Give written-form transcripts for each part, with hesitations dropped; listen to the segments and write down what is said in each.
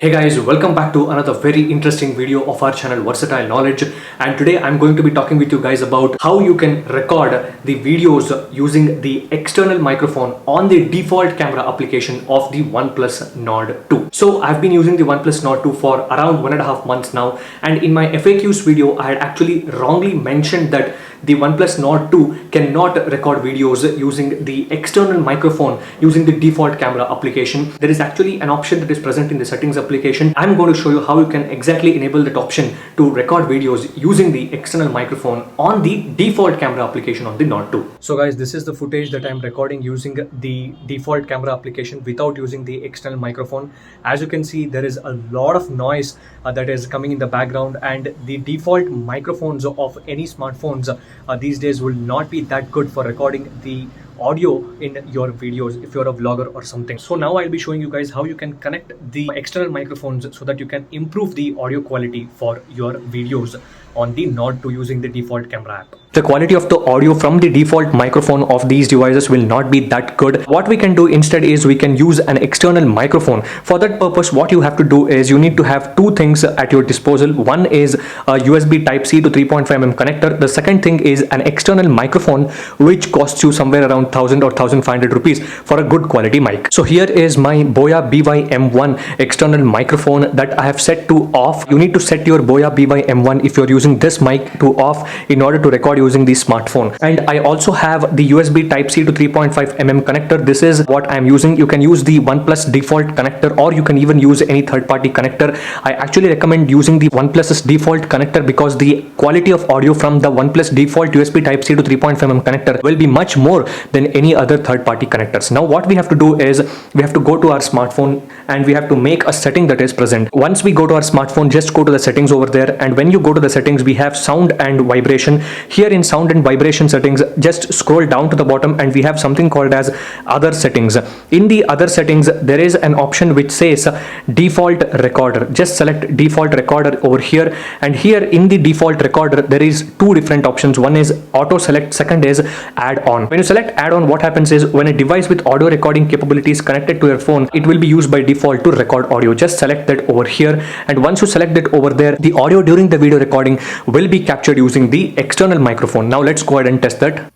Hey guys, welcome back to another very interesting video of our channel Versatile Knowledge, and today I'm going to be talking with you guys about how you can record the videos using the external microphone on the default camera application of the OnePlus Nord 2. So I've been using the OnePlus Nord 2 for around 1.5 months now, and in my FAQs video I had actually wrongly mentioned that the OnePlus Nord 2 cannot record videos using the external microphone using the default camera application. There is actually an option that is present in the settings application. I'm going to show you how you can exactly enable that option to record videos using the external microphone on the default camera application on the Nord 2. So guys, this is the footage that I'm recording using the default camera application without using the external microphone. As you can see, there is a lot of noise that is coming in the background, and the default microphones of any smartphones these days will not be that good for recording the audio in your videos if you're a vlogger or something. So now I'll be showing you guys how you can connect the external microphones so that you can improve the audio quality for your videos on the Nord 2 using the default camera app. The quality of the audio from the default microphone of these devices will not be that good. What we can do instead is we can use an external microphone. For that purpose, what you have to do is you need to have two things at your disposal. One is a USB Type-C to 3.5mm connector. The second thing is an external microphone which costs you somewhere around 1000 or 1500 rupees for a good quality mic. So here is my Boya BY-M1 external microphone that I have set to off. You need to set your Boya BY-M1 if you're using this mic to off in order to record using the smartphone. And I also have the USB Type-C to 3.5mm connector. This is what I'm using. You can use the OnePlus default connector, or you can even use any third-party connector. I actually recommend using the OnePlus's default connector because the quality of audio from the OnePlus default USB Type-C to 3.5mm connector will be much more than any other third-party connectors. Now what we have to do is we have to go to our smartphone and we have to make a setting that is present. Once we go to our smartphone, just go to the settings over there, and when you go to the settings, we have sound and vibration. Here in sound and vibration settings, just scroll down to the bottom and we have something called as other settings. In the other settings, there is an option which says default recorder. Just select default recorder over here, and here in the default recorder there is two different options. One is auto select, second is add on. When you select add on, what happens is when a device with audio recording capabilities connected to your phone, it will be used by default to record audio. Just select that over here, and once you select that over there, the audio during the video recording will be captured using the external microphone. Now let's go ahead and test that.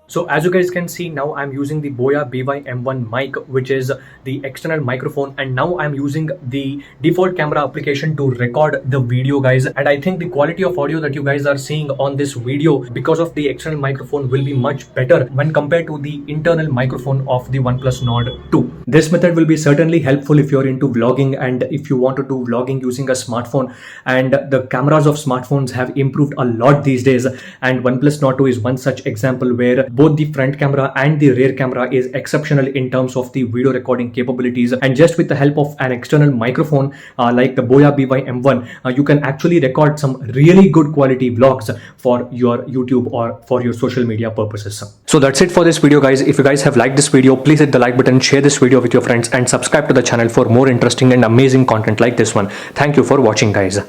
So as you guys can see, now I'm using the Boya BY-M1 mic, which is the external microphone, and now I'm using the default camera application to record the video, guys. And I think the quality of audio that you guys are seeing on this video because of the external microphone will be much better when compared to the internal microphone of the OnePlus Nord 2. This method will be certainly helpful if you're into vlogging and if you want to do vlogging using a smartphone. And the cameras of smartphones have improved a lot these days, and OnePlus Nord 2 is one such example where both the front camera and the rear camera is exceptional in terms of the video recording capabilities. And just with the help of an external microphone like the Boya BY-M1, you can actually record some really good quality vlogs for your YouTube or for your social media purposes. So that's it for this video, guys. If you guys have liked this video, please hit the like button, share this video with your friends, and subscribe to the channel for more interesting and amazing content like this one. Thank you for watching, guys.